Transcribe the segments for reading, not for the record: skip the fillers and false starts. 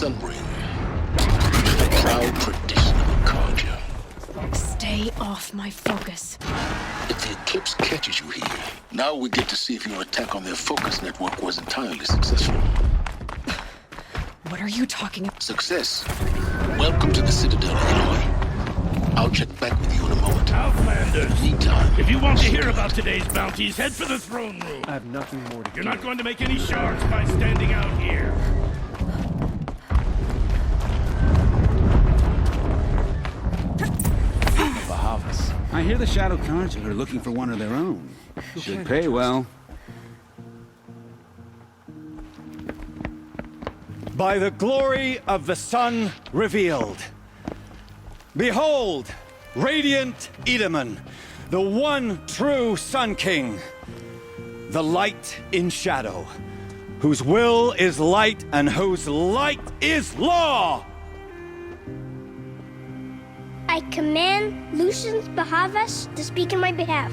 sun ring. The proud tradition of Akarja. Stay off my focus. If the eclipse catches you here, now we get to see if your attack on their focus network was entirely successful. What are you talking about? Success. Welcome to the Citadel, Aloy. I'll check back with you in a moment. Outlanders! Meantime, If you want to hear about today's bounties, head for the throne room. I have nothing more to You're not going to make any shards by standing out here. Bahavas. I hear the Shadow Carja are looking for one of their own. Should pay well. By the glory of the sun revealed. Behold, radiant Edaman, the one true Sun King. The light in shadow, whose will is light and whose light is law! I command Lucius Bahavas to speak in my behalf.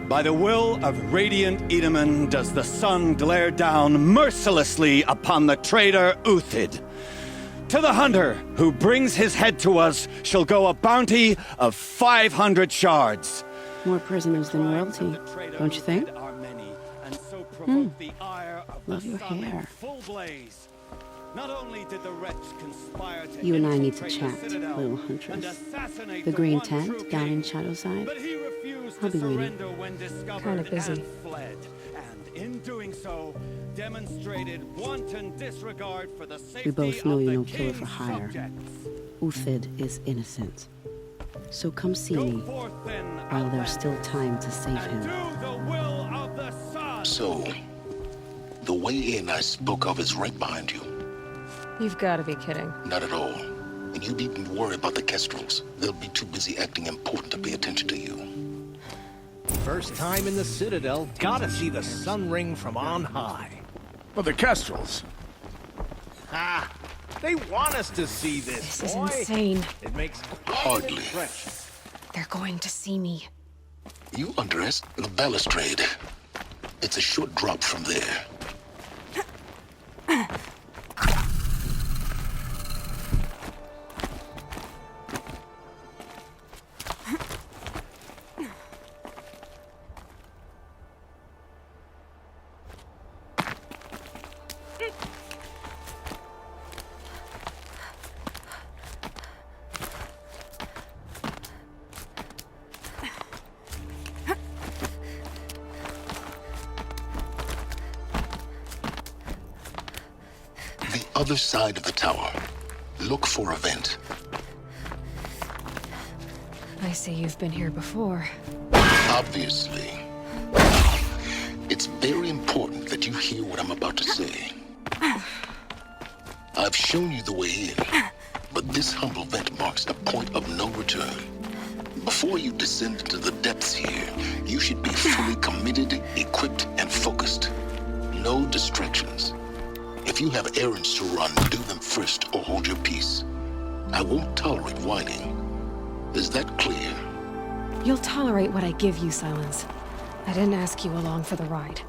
By the will of radiant Edaman does the sun glare down mercilessly upon the traitor Uthid. To the hunter who brings his head to us shall go a bounty of 500 shards. More prisoners than royalty, don't you think? Love your hair. Not only did the wretch conspire to You and I need to infiltrate chat, the Citadel little and huntress. assassinate The green one tent true down king, in Shadowside. but he refused I'll to be waiting. surrender when discovered Kinda busy. and fled. And in doing so, demonstrated wanton disregard for the safety We both know of you're the no killer for king's hire. subjects. Uthid is innocent. So come see Go me forth then, while there's still time to save and him. do the will of the sun. so, the way in I spoke of is right behind you. You've got to be kidding. Not at all. And you needn't worry about the Kestrels. They'll be too busy acting important to pay attention to you. First time in the Citadel, gotta see the sun ring from on high. Well, the Kestrels. Ha! They want us to see this, This is boy. insane. It makes Hardly. They're going to see me. You underestimate the balustrade. It's a short drop from there. The other side of the tower. Look for a vent. I see you've been here before. Obviously. It's very important that you hear what I'm about to say. I've shown you the way in, but this humble vent marks a point of no return. Before you descend into the depths here, you should be fully committed, equipped, and focused. No distractions. If you have errands to run, do them first or hold your peace. I won't tolerate whining. Is that clear? You'll tolerate what I give you, Silence. I didn't ask you along for the ride.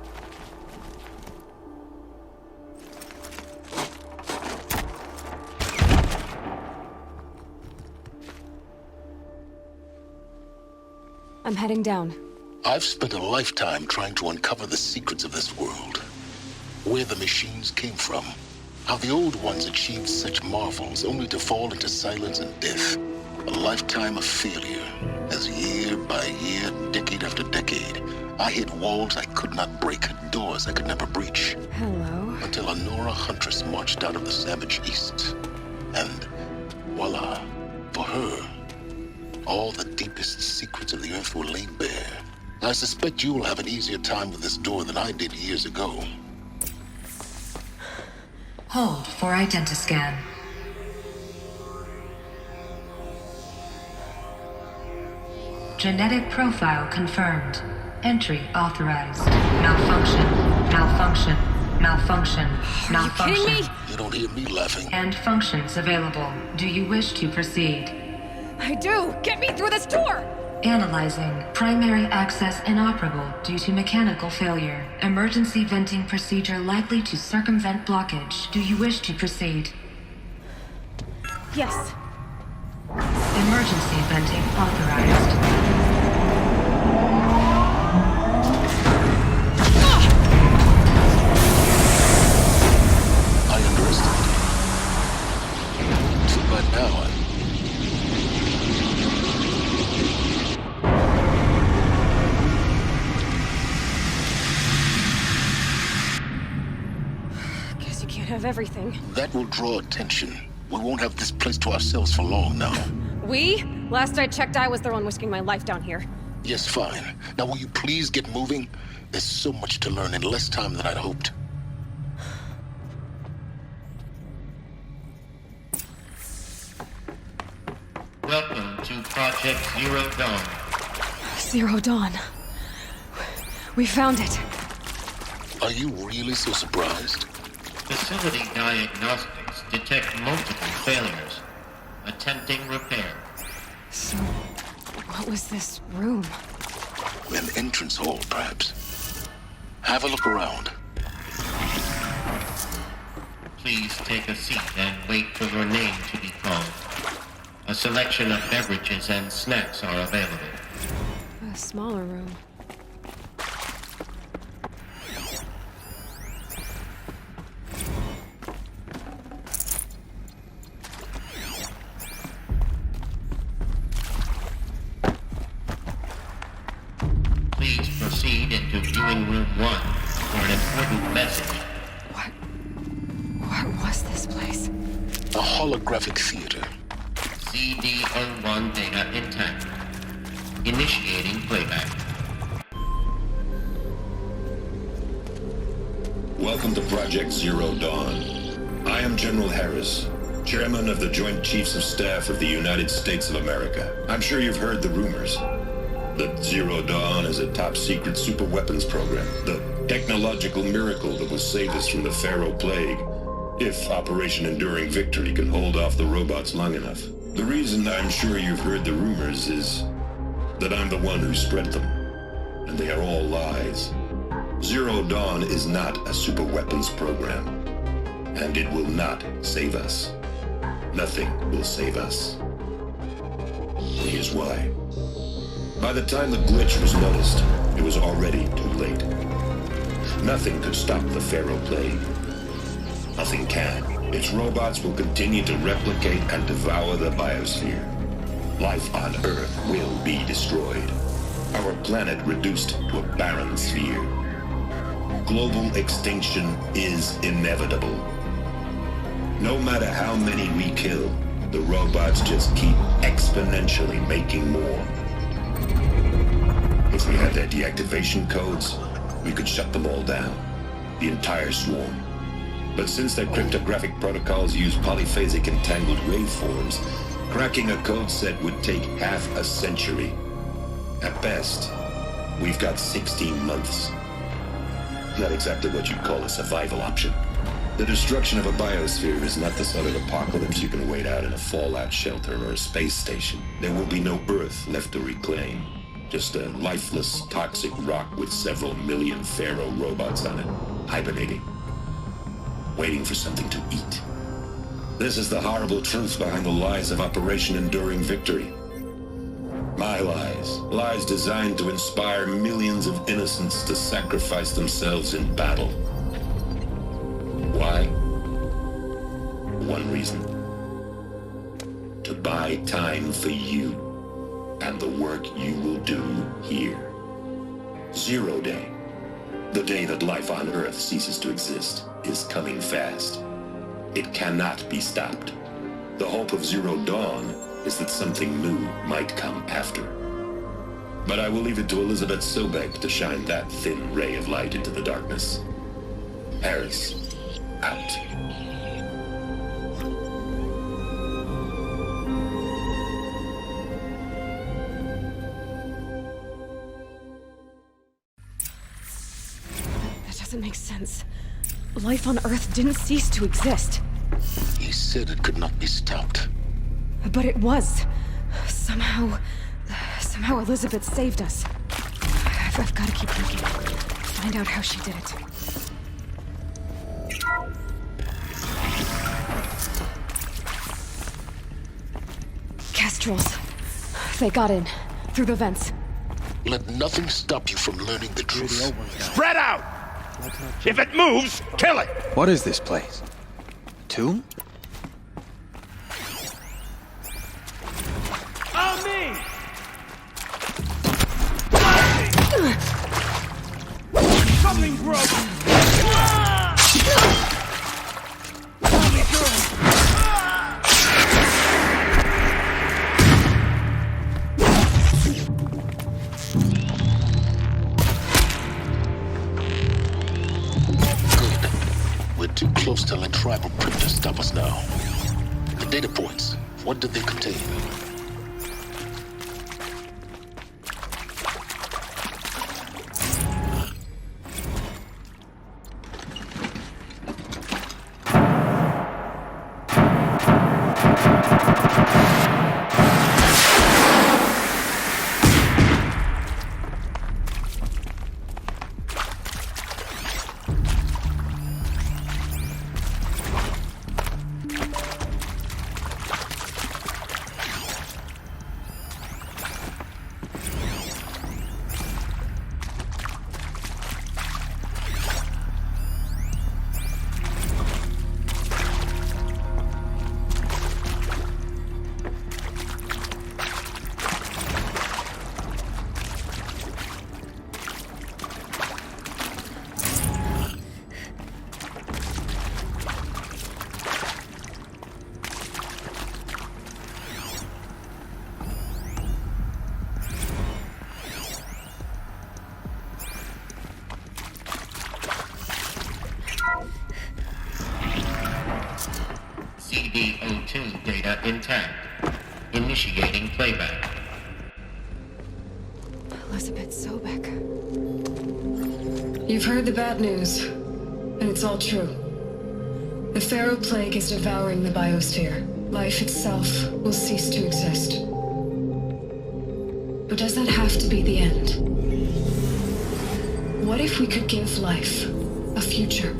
I'm heading down. I've spent a lifetime trying to uncover the secrets of this world. Where the machines came from. How the old ones achieved such marvels only to fall into silence and death. A lifetime of failure. As year by year, decade after decade, I hit walls I could not break, doors I could never breach. Hello. Until a Nora huntress marched out of the savage east. And voila, for her, all the deepest secrets of the earth were laid bare. I suspect you will have an easier time with this door than I did years ago. Hold for identiscan. Genetic profile confirmed. Entry authorized. Malfunction. Malfunction. Malfunction. Malfunction. Kidding me? You don't hear me laughing. And functions available. Do you wish to proceed? I do! Get me through this door! Analyzing. Primary access inoperable due to mechanical failure. Emergency venting procedure likely to circumvent blockage. Do you wish to proceed? Yes. Emergency venting authorized. I underestimated. Too bad now. Guess you can't have everything. That will draw attention. We won't have this place to ourselves for long now. We? Last I checked, I was the one risking my life down here. Yes, fine. Now will you please get moving? There's so much to learn in less time than I'd hoped. Welcome to Project Zero Dawn. Zero Dawn. We found it. Are you really so surprised? Facility diagnostics detect multiple failures. Attempting repair. So, what was this room? An entrance hall, perhaps. Have a look around. Please take a seat and wait for your name to be called. A selection of beverages and snacks are available. A smaller room. Please proceed into viewing room 1 for an important message. What was this place? A holographic theater. CD01 data intact. Initiating playback. Welcome to Project Zero Dawn. I am General Harris, Chairman of the Joint Chiefs of Staff of the United States of America. I'm sure you've heard the rumors that Zero Dawn is a top-secret superweapons program, the technological miracle that will save us from the Pharaoh Plague, if Operation Enduring Victory can hold off the robots long enough. The reason I'm sure you've heard the rumors is that I'm the one who spread them, and they are all lies. Zero Dawn is not a superweapons program, and it will not save us. Nothing will save us. Here's why. By the time the glitch was noticed, it was already too late. Nothing could stop the Pharaoh Plague. Nothing can. Its robots will continue to replicate and devour the biosphere. Life on Earth will be destroyed. Our planet reduced to a barren sphere. Global extinction is inevitable. No matter how many we kill, the robots just keep exponentially making more. If we had their deactivation codes, we could shut them all down. The entire swarm. But since their cryptographic protocols use polyphasic entangled waveforms, cracking a code set would take half a century. At best, we've got 16 months. Not exactly what you'd call a survival option. The destruction of a biosphere is not the sort of apocalypse you can wait out in a fallout shelter or a space station. There will be no Earth left to reclaim. Just a lifeless, toxic rock with several million Pharaoh robots on it, hibernating, waiting for something to eat. This is the horrible truth behind the lies of Operation Enduring Victory. My lies. Lies designed to inspire millions of innocents to sacrifice themselves in battle. Why? One reason. To buy time for you and the work you will do here. Zero Day, the day that life on Earth ceases to exist, is coming fast. It cannot be stopped. The hope of Zero Dawn is that something new might come after. But I will leave it to Elizabeth Sobek to shine that thin ray of light into the darkness. Harris, out. That doesn't make sense. Life on Earth didn't cease to exist. He said it could not be stopped. But it was. Somehow Somehow Elizabeth saved us. I've got to keep looking. Find out how she did it. Kestrels. They got in. Through the vents. Let nothing stop you from learning the truth. Spread out! If it moves, kill it! What is this place? Tomb? On me! Something broke! Pull me through! Too close to let tribal predators stop us now. The data points, what did they contain? CD02 data intact. Initiating playback. Elizabeth Sobek. You've heard the bad news, and it's all true. The Pharaoh Plague is devouring the biosphere. Life itself will cease to exist. But does that have to be the end? What if we could give life a future?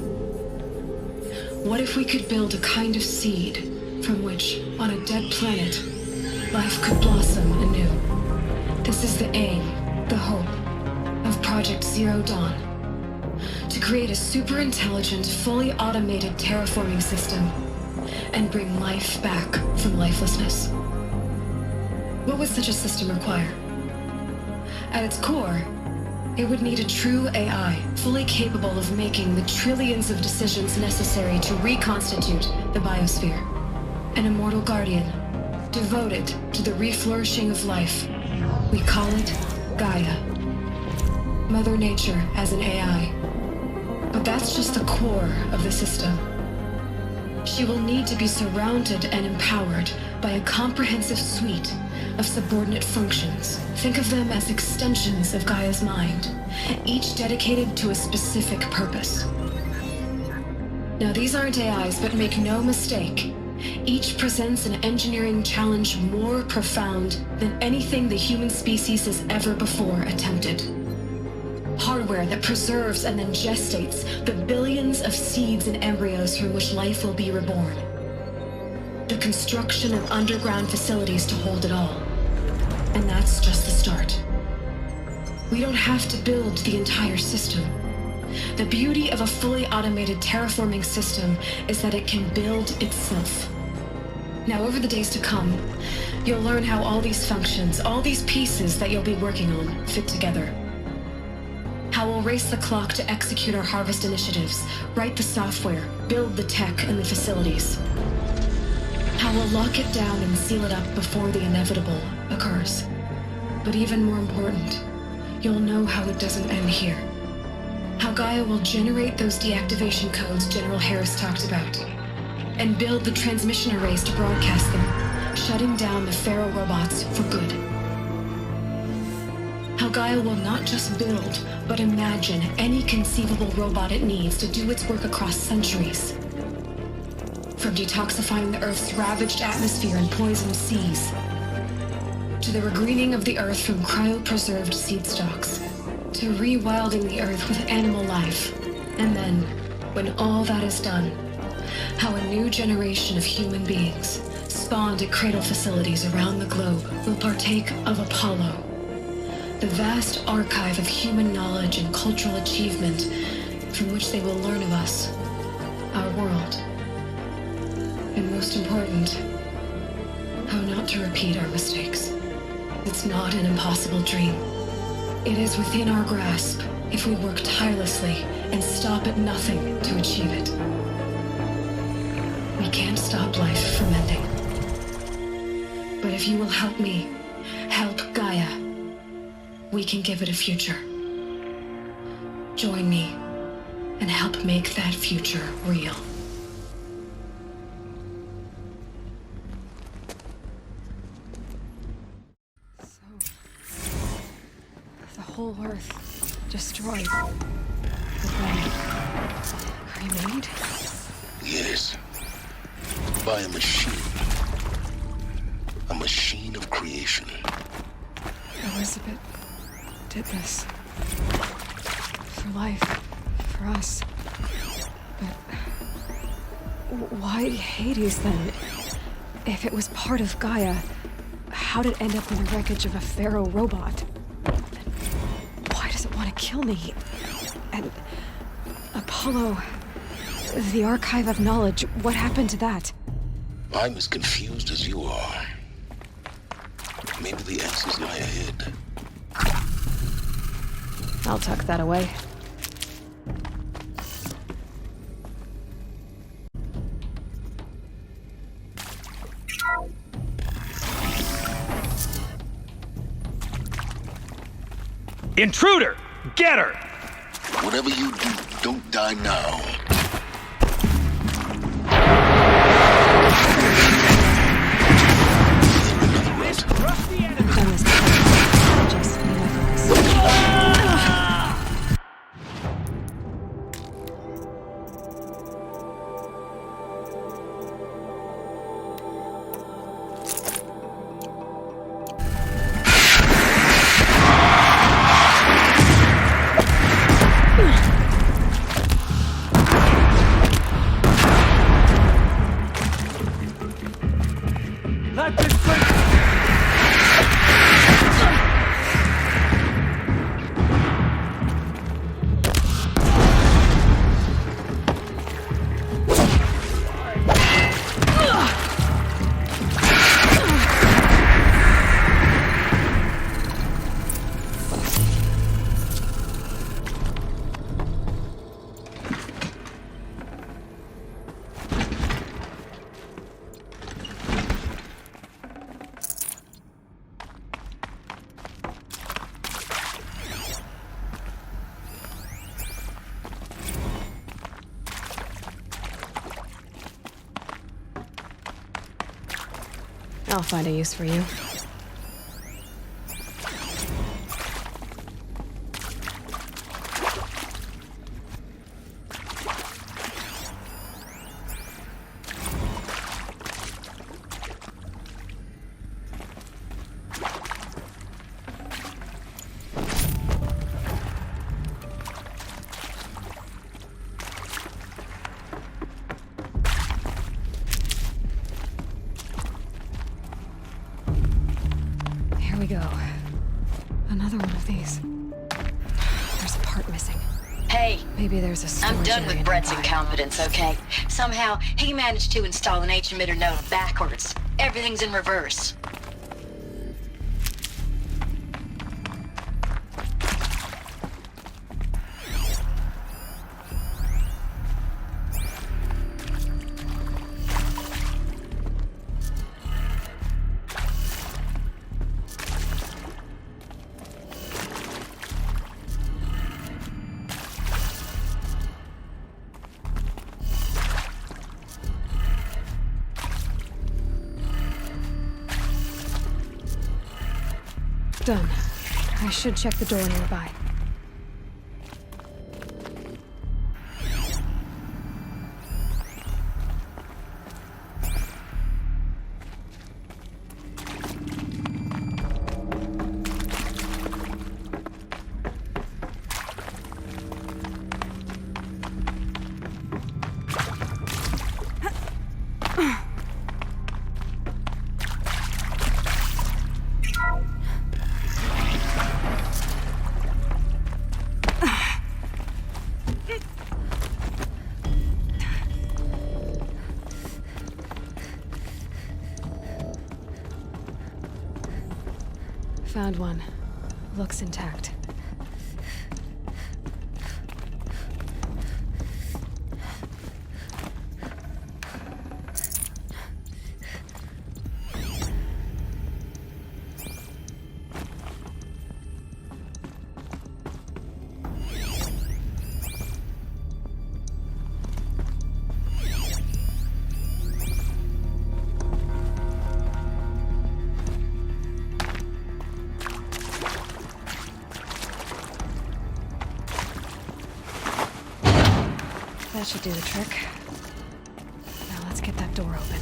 What if we could build a kind of seed from which, on a dead planet, life could blossom anew? This is the aim, the hope, of Project Zero Dawn. To create a super-intelligent, fully automated terraforming system and bring life back from lifelessness. What would such a system require? At its core, it would need a true AI, fully capable of making the trillions of decisions necessary to reconstitute the biosphere. An immortal guardian, devoted to the reflourishing of life. We call it Gaia. Mother Nature as an AI. But that's just the core of the system. She will need to be surrounded and empowered by a comprehensive suite of subordinate functions. Think of them as extensions of Gaia's mind, each dedicated to a specific purpose. Now, these aren't AIs, but make no mistake, each presents an engineering challenge more profound than anything the human species has ever before attempted. Hardware that preserves and then gestates the billions of seeds and embryos from which life will be reborn. The construction of underground facilities to hold it all. And that's just the start. We don't have to build the entire system. The beauty of a fully automated terraforming system is that it can build itself. Now, over the days to come, you'll learn how all these functions, all these pieces that you'll be working on, fit together. How we'll race the clock to execute our harvest initiatives, write the software, build the tech and the facilities. How we'll lock it down and seal it up before the inevitable occurs. But even more important, you'll know how it doesn't end here. How Gaia will generate those deactivation codes General Harris talked about, and build the transmission arrays to broadcast them, shutting down the Pharaoh robots for good. How Gaia will not just build, but imagine any conceivable robot it needs to do its work across centuries. From detoxifying the Earth's ravaged atmosphere and poisoned seas, to the regreening of the earth from cryopreserved seed stalks, to rewilding the earth with animal life. And then, when all that is done, how a new generation of human beings, spawned at cradle facilities around the globe, will partake of Apollo, the vast archive of human knowledge and cultural achievement from which they will learn of us, our world, and most important, how not to repeat our mistakes. It's not an impossible dream. It is within our grasp if we work tirelessly and stop at nothing to achieve it. We can't stop life from ending. But if you will help me, help Gaia, we can give it a future. Join me and help make that future real. The whole Earth destroyed. But then remade? Yes. By a machine. A machine of creation. Elizabeth did this. For life. For us. But why Hades then? If it was part of Gaia, how did it end up in the wreckage of a pharaoh robot? And why does it want to kill me? And Apollo, the archive of knowledge, what happened to that? I'm as confused as you are. Maybe the answers lie ahead. I'll tuck that away. Intruder! Get her! Whatever you do, don't die now. Done this before. Just need my focus. Let this thing... I'll find a use for you. Here we go. Another one of these. There's a part missing. Hey, maybe there's a storage I'm done area with Brett's nearby. incompetence, okay? Somehow, he managed to install an H-emitter node backwards. Everything's in reverse. Done. I should check the door nearby. Found one. Looks intact. That should do the trick. Now let's get that door open.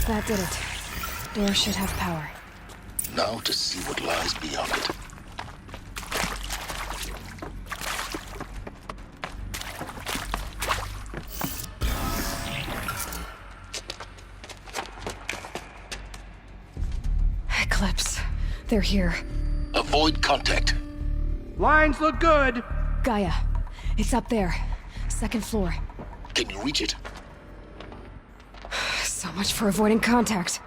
That did it. Door should have power. Now to see what lies beyond it. Eclipse. They're here. Avoid contact. Lines look good. Gaia. It's up there. Second floor. Can you reach it? So much for avoiding contact.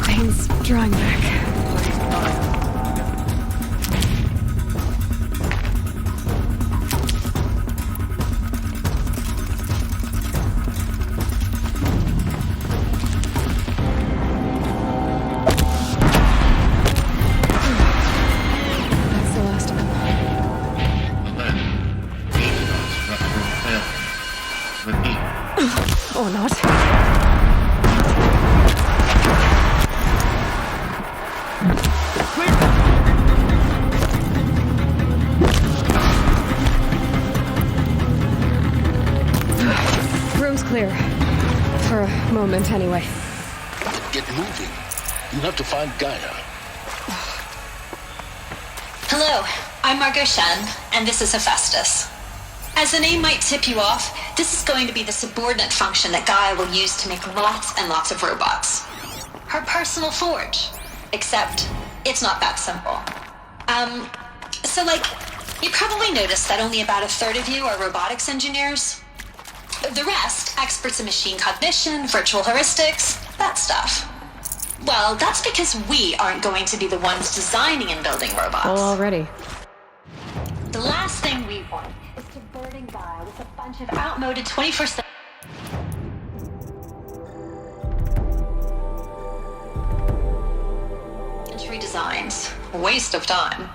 Pain's drawing back. That's the last of them. Or not. Room's clear. For a moment, anyway. Get moving. You have to find Gaia. Hello, I'm Margot Shen, and this is Hephaestus. As the name might tip you off, this is going to be the subordinate function that Gaia will use to make lots and lots of robots. Her personal forge. Except, it's not that simple. So you probably noticed that only about a third of you are robotics engineers. The rest, experts in machine cognition, virtual heuristics, that stuff. Well, that's because we aren't going to be the ones designing and building robots. Well, already. The last thing we want is to burden Gaia with a bunch of outmoded 21st century designs. Waste of time.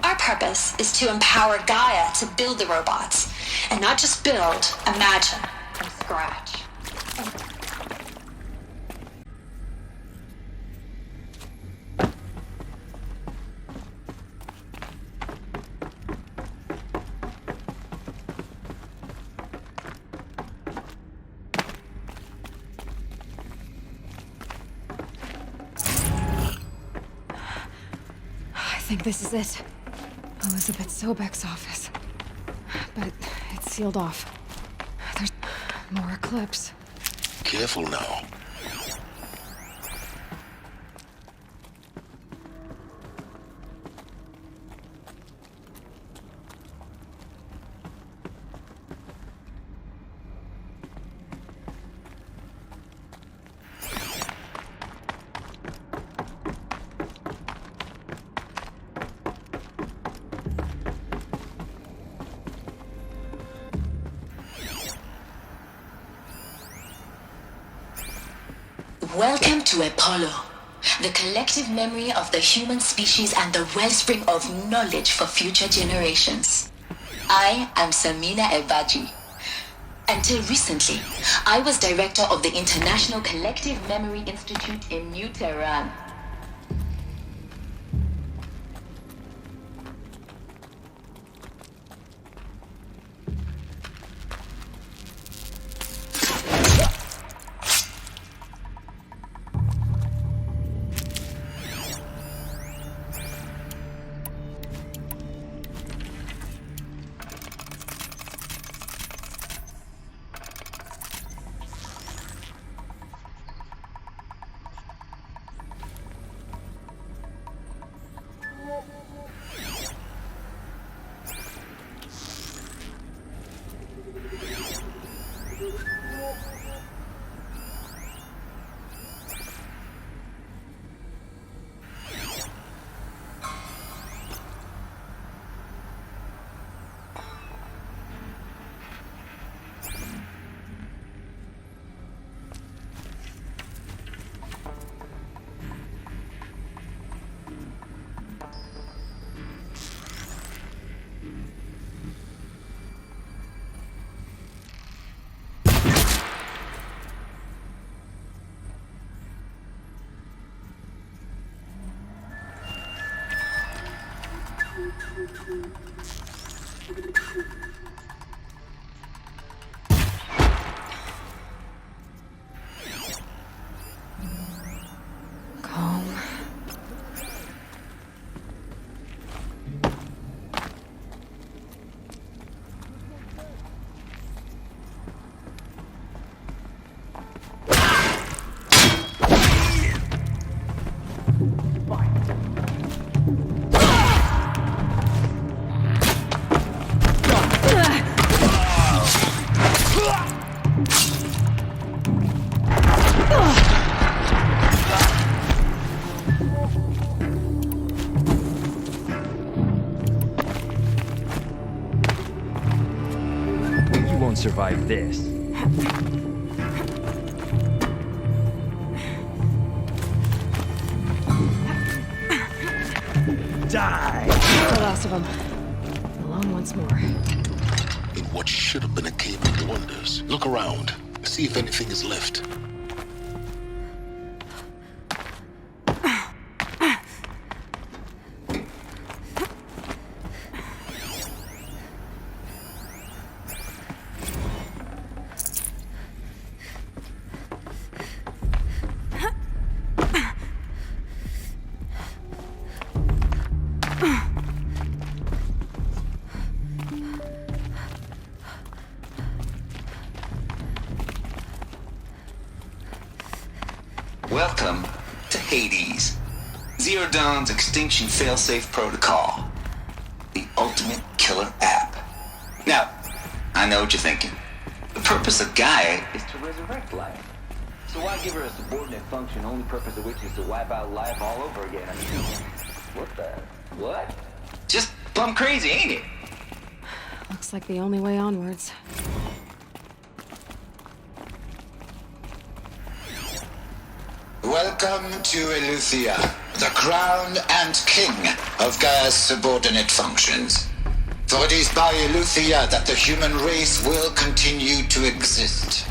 Our purpose is to empower Gaia to build the robots, and not just build, imagine, from scratch. I think this is it. Elizabeth Sobek's office. But it's sealed off. There's more Eclipse. Careful now. Welcome to Apollo, the collective memory of the human species and the wellspring of knowledge for future generations. I am Samina Ebaji. Until recently, I was director of the International Collective Memory Institute in New Tehran. survive this. Die! The last of them. Alone once more. In what should have been a cave of wonders. Look around. See if anything is left. Welcome to Hades, Zero Dawn's extinction failsafe protocol, the ultimate killer app. Now, I know what you're thinking. The purpose of Gaia is to resurrect life. So why give her a subordinate function, only purpose of which is to wipe out life all over again? I mean, what? Just plumb crazy, ain't it? Looks like the only way onwards. Welcome to Eleuthia, the crown and king of Gaia's subordinate functions. For it is by Eleuthia that the human race will continue to exist.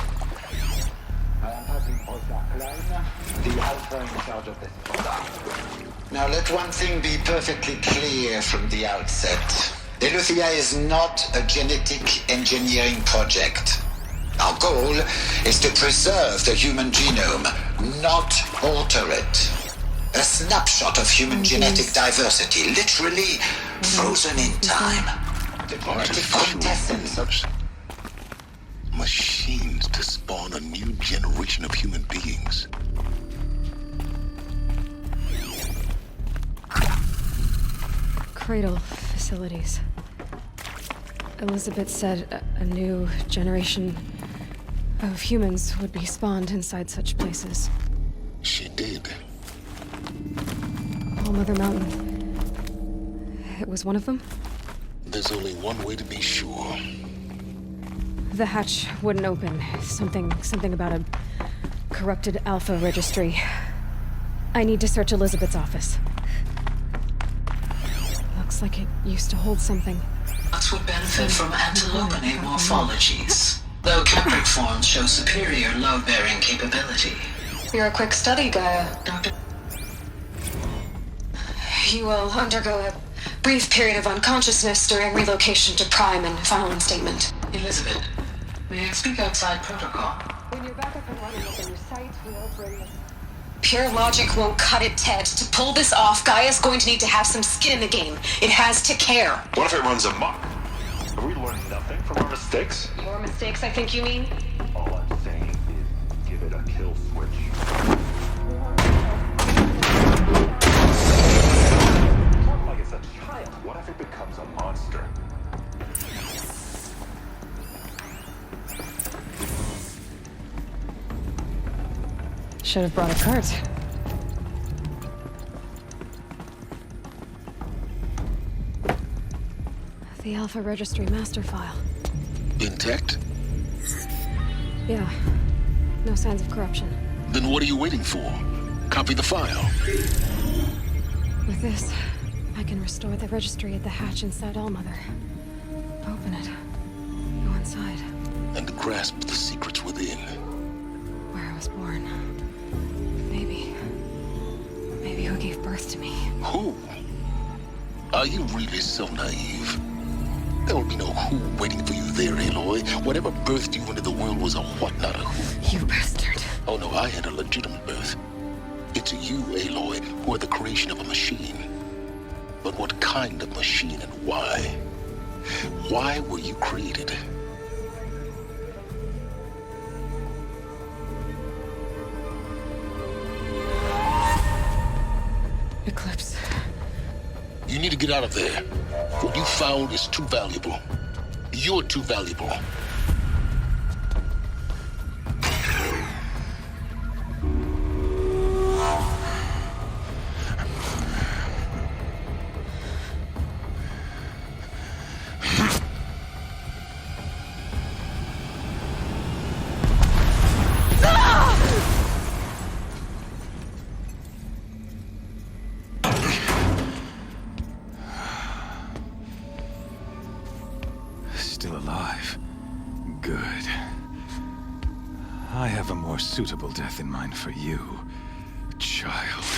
I am passing the Alpha in charge of this. Now let one thing be perfectly clear from the outset. Eleuthia is not a genetic engineering project. Our goal is to preserve the human genome, not alter it. A snapshot of human genetic diversity, literally frozen in time. The quintessence. Machines to spawn a new generation of human beings. Cradle facilities. Elizabeth said a new generation of humans would be spawned inside such places. She did. All Mother Mountain. It was one of them? There's only one way to be sure. The hatch wouldn't open. Something about a corrupted Alpha registry. I need to search Elizabeth's office. Looks like it used to hold something. Nuts would benefit from antilopinate morphologies, though Capric forms show superior load-bearing capability. You're a quick study, Gaia, Doctor. You will undergo a brief period of unconsciousness during relocation to Prime and final statement. Elizabeth, may I speak outside protocol? When you're back up and running with a new site, we'll bring you. Pure logic won't cut it, Ted. To pull this off, Gaia's going to need to have some skin in the game. It has to care. What if it runs amok? Have we learned nothing from our mistakes? Your mistakes, I think you mean? All I'm saying is give it a kill switch. Not like it's a child. What if it becomes a monster? Should have brought a cart. The Alpha Registry master file. Intact? Yeah. No signs of corruption. Then what are you waiting for? Copy the file. With this, I can restore the registry at the hatch inside Allmother. Open it. Go inside. And grasp the secrets within. Where I was born. Maybe who gave birth to me. Who? Are you really so naive? There will be no who waiting for you there, Aloy. Whatever birthed you into the world was a what, not a who. You bastard. Oh no, I had a legitimate birth. It's you, Aloy, who are the creation of a machine. But what kind of machine and why? Why were you created? Eclipse. You need to get out of there. What you found is too valuable. You're too valuable. have a more suitable death in mind for you, child.